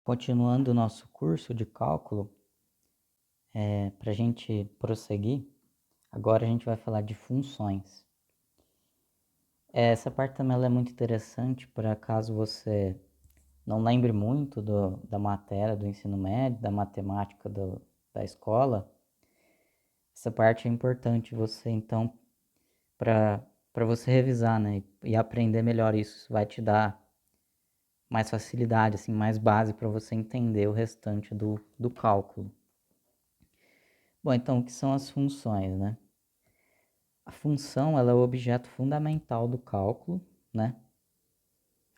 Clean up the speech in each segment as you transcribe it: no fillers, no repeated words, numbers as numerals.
Continuando o nosso curso de cálculo, para a gente prosseguir, agora a gente vai falar de funções. Essa parte também ela é muito interessante para caso você não lembre muito da matéria do ensino médio, da matemática da escola. Essa parte é importante você, então, para você revisar, né, e aprender melhor isso vai te dar mais facilidade, assim, mais base para você entender o restante do cálculo. Bom, então, o que são as funções, né? A função, ela é o objeto fundamental do cálculo, né?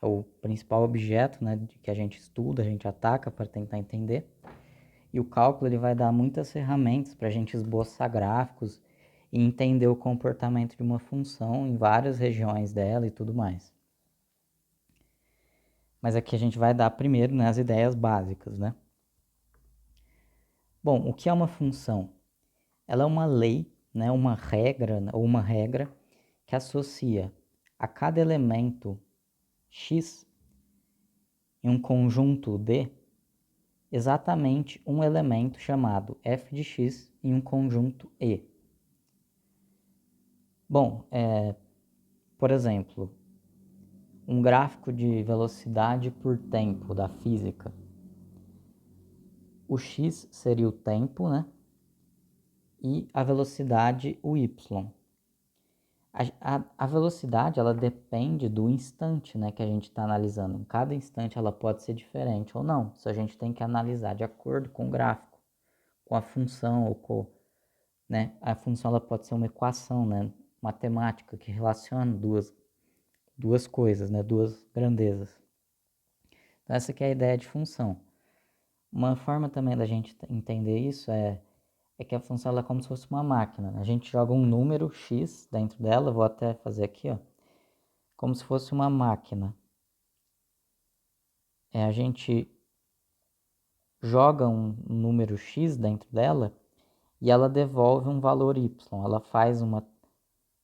É o principal objeto, né, que a gente estuda, a gente ataca para tentar entender. E o cálculo ele vai dar muitas ferramentas para a gente esboçar gráficos e entender o comportamento de uma função em várias regiões dela e tudo mais. Mas aqui a gente vai dar primeiro, né, as ideias básicas, né? Bom, o que é uma função? Ela é uma lei, né, uma regra, ou uma regra que associa a cada elemento x em um conjunto D exatamente um elemento chamado f de x em um conjunto E. Bom, por exemplo, um gráfico de velocidade por tempo da física. O x seria o tempo, né? E a velocidade, o y. A velocidade, ela depende do instante, né, que a gente está analisando. Em cada instante ela pode ser diferente ou não. Isso a gente tem que analisar de acordo com o gráfico, com a função ou com, né? A função ela pode ser uma equação, né, matemática que relaciona duas coisas, né, duas grandezas. Então essa que é a ideia de função. Uma forma também da gente entender isso é que a função ela é como se fosse uma máquina. A gente joga um número x dentro dela, vou até fazer aqui, ó, como se fosse uma máquina. A gente joga um número x dentro dela e ela devolve um valor y. Ela faz uma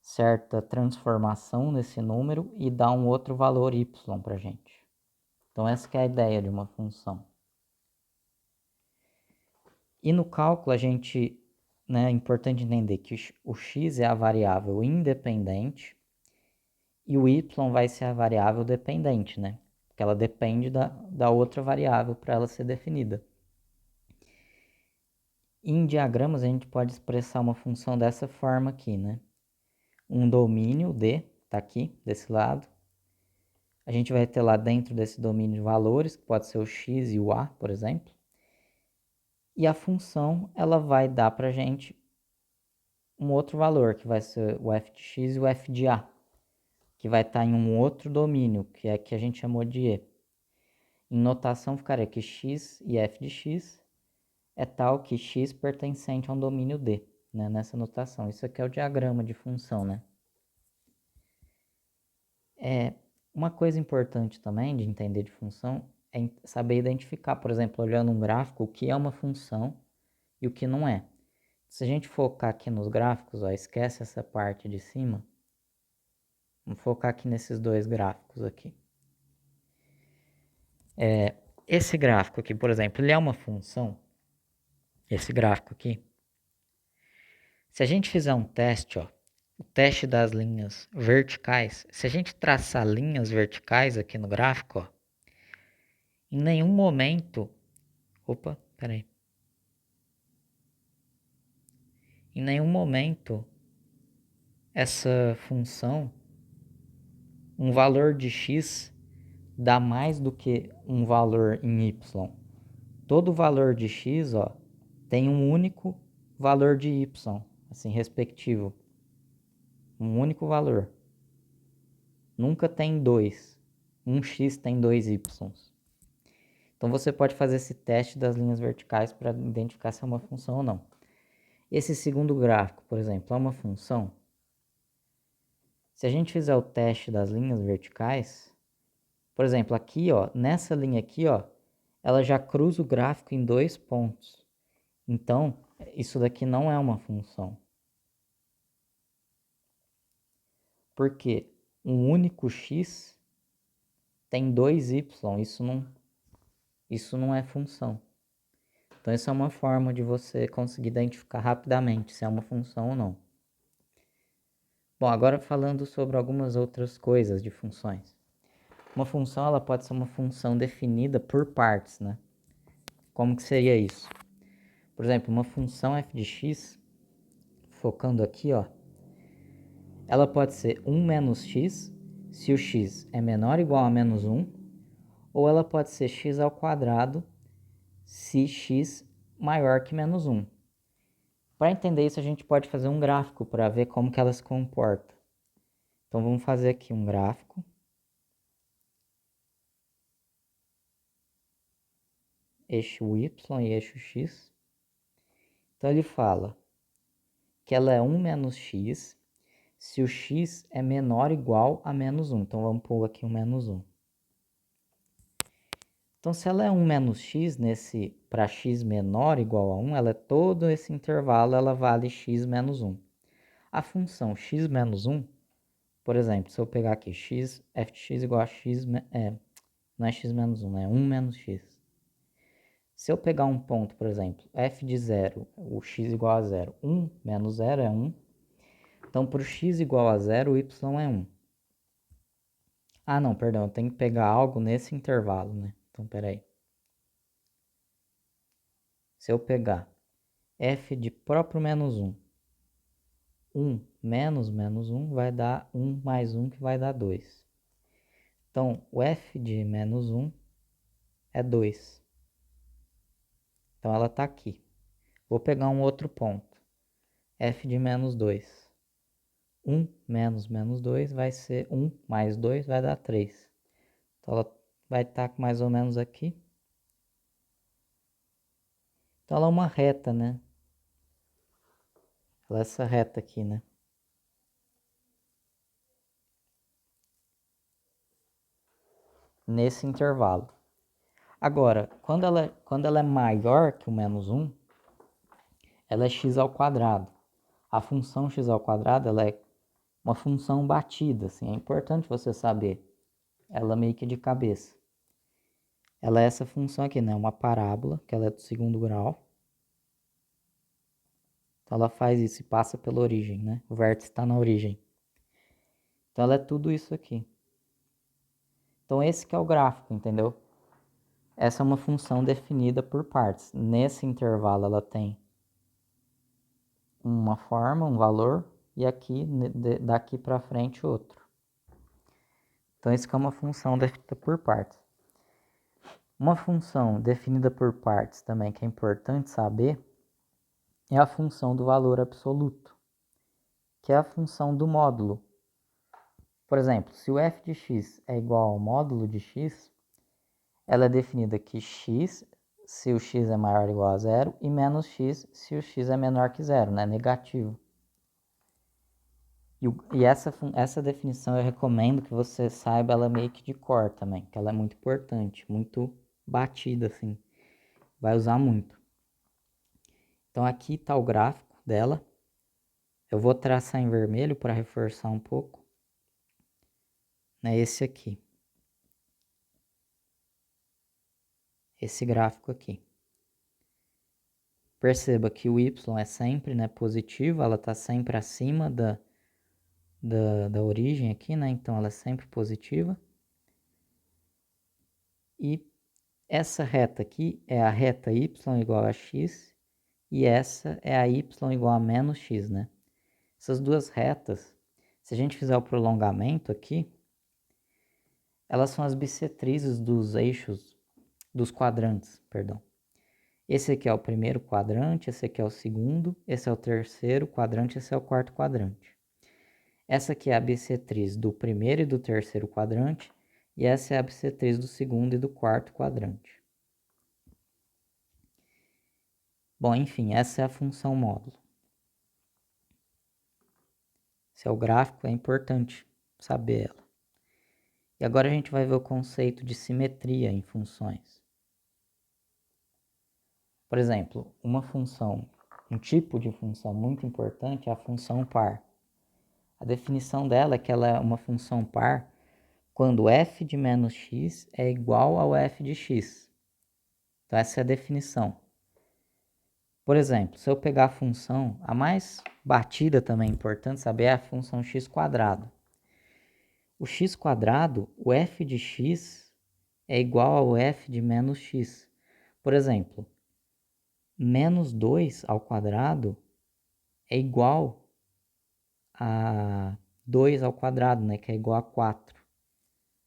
certa transformação nesse número e dá um outro valor y para a gente. Então essa que é a ideia de uma função. E no cálculo a gente, né, é importante entender que o x é a variável independente e o y vai ser a variável dependente, né? Porque ela depende da outra variável para ela ser definida. Em diagramas a gente pode expressar uma função dessa forma aqui, né? Um domínio D, está aqui, desse lado. A gente vai ter lá dentro desse domínio valores, que pode ser o x e o a, por exemplo. E a função, ela vai dar para a gente um outro valor, que vai ser o f de x e o f de a, que vai estar em um outro domínio, que é que a gente chamou de E. Em notação ficaria que x e f de x é tal que x pertencente a um domínio D, né, nessa notação. Isso aqui é o diagrama de função, né? Uma coisa importante também de entender de função é saber identificar, por exemplo, olhando um gráfico, o que é uma função e o que não é. Se a gente focar aqui nos gráficos, ó, esquece essa parte de cima. Vamos focar aqui nesses dois gráficos aqui. Esse gráfico aqui, por exemplo, ele é uma função. Esse gráfico aqui. Se a gente fizer um teste, ó, o teste das linhas verticais, se a gente traçar linhas verticais aqui no gráfico, ó, em nenhum momento... Opa, peraí. Em nenhum momento essa função, um valor de x dá mais do que um valor em y. Todo valor de x, ó, tem um único valor de y, assim, respectivo. Um único valor. Nunca tem dois. Um x tem dois y. Então você pode fazer esse teste das linhas verticais para identificar se é uma função ou não. Esse segundo gráfico, por exemplo, é uma função. Se a gente fizer o teste das linhas verticais, por exemplo, aqui, ó, nessa linha aqui, ó, ela já cruza o gráfico em dois pontos. Então, isso daqui não é uma função. Porque um único x tem dois y, isso não é função. Então, isso é uma forma de você conseguir identificar rapidamente se é uma função ou não. Bom, agora falando sobre algumas outras coisas de funções. Uma função, ela pode ser uma função definida por partes, né? Como que seria isso? Por exemplo, uma função f de x, focando aqui, ó, ela pode ser 1 menos x, se o x é menor ou igual a menos 1, ou ela pode ser x ao quadrado, se x maior que menos 1. Para entender isso, a gente pode fazer um gráfico para ver como que ela se comporta. Então, vamos fazer aqui um gráfico. Eixo y e eixo x. Então, ele fala que ela é 1 menos x se o x é menor ou igual a menos 1. Então, vamos pôr aqui um menos 1. Então, se ela é 1 menos x, para x menor ou igual a 1, ela é todo esse intervalo, ela vale x menos 1. A função x menos 1, por exemplo, se eu pegar aqui f de x igual a x, não é x menos 1, é 1 menos x. Se eu pegar um ponto, por exemplo, f de 0, o x igual a 0, 1 menos 0 é 1. Então, para o x igual a 0, o y é 1. Ah, não, perdão, eu tenho que pegar algo nesse intervalo, né? Então, peraí. Se eu pegar f de próprio menos 1, 1 menos menos 1 vai dar 1 mais 1, que vai dar 2. Então, o f de menos 1 é 2. Então, ela está aqui. Vou pegar um outro ponto. F de menos 2. 1 menos menos 2 vai ser 1 mais 2 vai dar 3. Então, ela vai estar mais ou menos aqui. Então, ela é uma reta, né? Ela é essa reta aqui, né? Nesse intervalo. Agora, quando ela é maior que o menos 1, ela é x ao quadrado. A função x ao quadrado, ela é uma função batida, assim, é importante você saber. Ela meio que de cabeça. Ela é essa função aqui, né? Uma parábola, que ela é do segundo grau. Então ela faz isso e passa pela origem, né? O vértice está na origem. Então ela é tudo isso aqui. Então esse que é o gráfico, entendeu? Essa é uma função definida por partes. Nesse intervalo ela tem uma forma, um valor, e aqui, daqui para frente, outro. Então isso que é uma função definida por partes. Uma função definida por partes também que é importante saber é a função do valor absoluto, que é a função do módulo. Por exemplo, se o f de x é igual ao módulo de x, ela é definida que x, se o x é maior ou igual a zero, e menos x, se o x é menor que zero, né? Negativo. E essa definição eu recomendo que você saiba ela meio que de cor também, que ela é muito importante, muito batida, assim. Vai usar muito. Então aqui está o gráfico dela. Eu vou traçar em vermelho para reforçar um pouco. É esse aqui. Esse gráfico aqui. Perceba que o y é sempre, né, positivo, ela está sempre acima da origem aqui, né? Então ela é sempre positiva. E essa reta aqui é a reta y igual a x e essa é a y igual a menos x, né? Essas duas retas, se a gente fizer o prolongamento aqui, elas são as bissetrizes dos eixos, dos quadrantes, perdão. Esse aqui é o primeiro quadrante, esse aqui é o segundo, esse é o terceiro quadrante, esse é o quarto quadrante. Essa aqui é a bissetriz do primeiro e do terceiro quadrante, e essa é a bissetriz do segundo e do quarto quadrante. Bom, enfim, essa é a função módulo. Esse é o gráfico, é importante saber ela. E agora a gente vai ver o conceito de simetria em funções. Por exemplo, um tipo de função muito importante é a função par. A definição dela é que ela é uma função par quando f de menos x é igual ao f de x. Então, essa é a definição. Por exemplo, se eu pegar a função, a mais batida também é importante saber é a função x². O x², o f de x é igual ao f de menos x. Por exemplo, menos 2 ao quadrado é igual a 2 ao quadrado, né, que é igual a 4.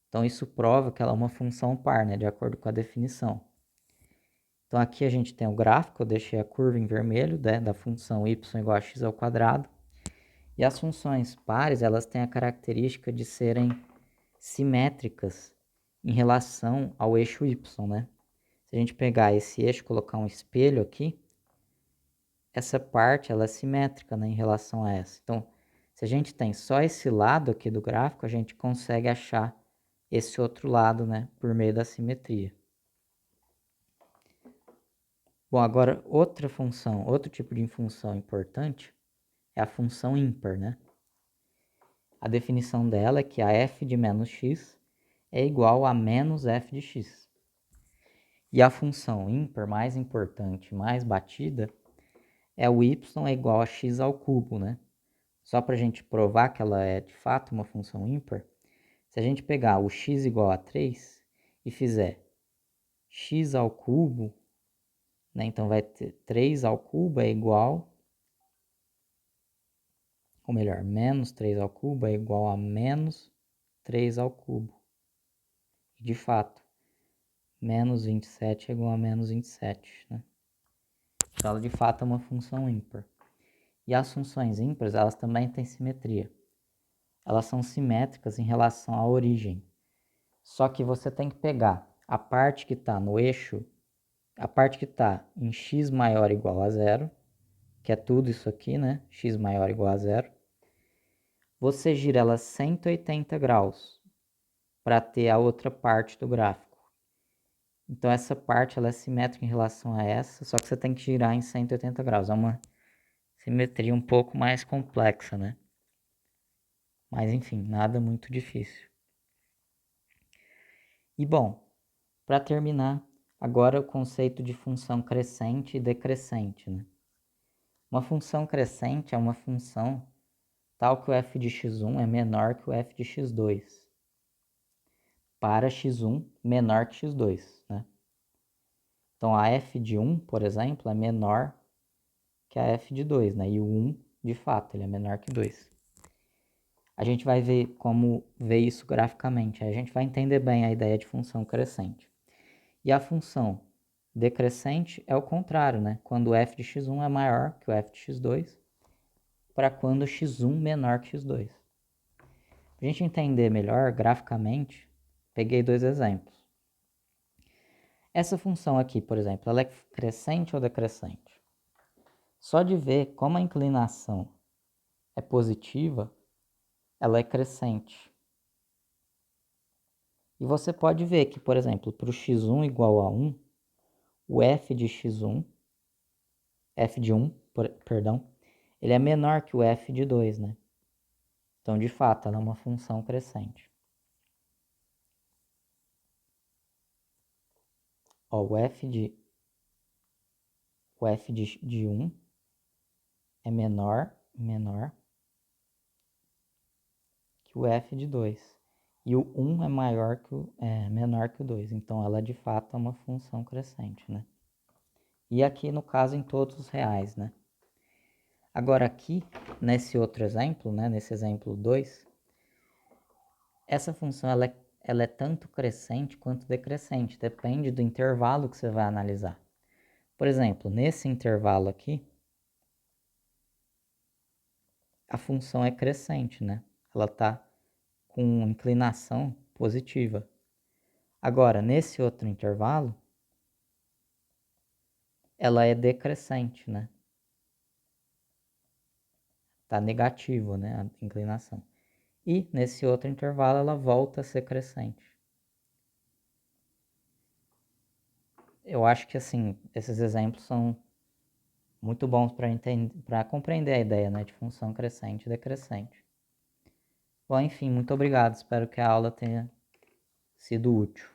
Então, isso prova que ela é uma função par, né, de acordo com a definição. Então, aqui a gente tem o gráfico, eu deixei a curva em vermelho, né, da função y igual a x ao quadrado. E as funções pares, elas têm a característica de serem simétricas em relação ao eixo y, né? Se a gente pegar esse eixo e colocar um espelho aqui, essa parte ela é simétrica, né, em relação a essa. Então, se a gente tem só esse lado aqui do gráfico, a gente consegue achar esse outro lado, né, por meio da simetria. Bom, agora outra função, outro tipo de função importante é a função ímpar, né? A definição dela é que a f de menos x é igual a menos f de x. E a função ímpar mais importante, mais batida, é o y é igual a x ao cubo, né? Só para a gente provar que ela é de fato uma função ímpar, se a gente pegar o x igual a 3 e fizer x ao cubo, né? Então vai ter 3 ao cubo é igual, ou melhor, menos 3 ao cubo é igual a menos 3 ao cubo. E de fato, menos 27 é igual a menos 27, né? Então ela de fato é uma função ímpar. E as funções ímpares, elas também têm simetria. Elas são simétricas em relação à origem. Só que você tem que pegar a parte que está no eixo, a parte que está em x maior ou igual a zero, que é tudo isso aqui, né? X maior ou igual a zero. Você gira ela 180 graus para ter a outra parte do gráfico. Então essa parte ela é simétrica em relação a essa, só que você tem que girar em 180 graus. É uma simetria um pouco mais complexa, né? Mas enfim, nada muito difícil. E bom, para terminar, agora o conceito de função crescente e decrescente, né? Uma função crescente é uma função tal que o f de x1 é menor que o f de x2, para x1 menor que x2, né? Então a f de 1, por exemplo, é menor que a f de 2, né? E o 1, de fato, ele é menor que 2. A gente vai ver como ver isso graficamente. Aí a gente vai entender bem a ideia de função crescente. E a função decrescente é o contrário, né? Quando o f de x1 é maior que o f de x2, para quando x1 menor que x2. Para a gente entender melhor graficamente, peguei dois exemplos. Essa função aqui, por exemplo, ela é crescente ou decrescente? Só de ver como a inclinação é positiva, ela é crescente. E você pode ver que, por exemplo, para o x1 igual a 1, o f de x1, f de 1, perdão, ele é menor que o f de 2, né? Então, de fato, ela é uma função crescente. Ó, o f de 1 é menor que o f de 2. E o 1 é menor que o 2. Então, ela de fato é uma função crescente, né? E aqui, no caso, em todos os reais, né? Agora aqui, nesse outro exemplo, né, nesse exemplo 2, essa função ela é tanto crescente quanto decrescente, depende do intervalo que você vai analisar. Por exemplo, nesse intervalo aqui, a função é crescente, né? Ela está com inclinação positiva. Agora, nesse outro intervalo, ela é decrescente, né? Está negativo, né, a inclinação. E nesse outro intervalo ela volta a ser crescente. Eu acho que assim, esses exemplos são muito bons para compreender a ideia, né, de função crescente e decrescente. Bom, enfim, muito obrigado. Espero que a aula tenha sido útil.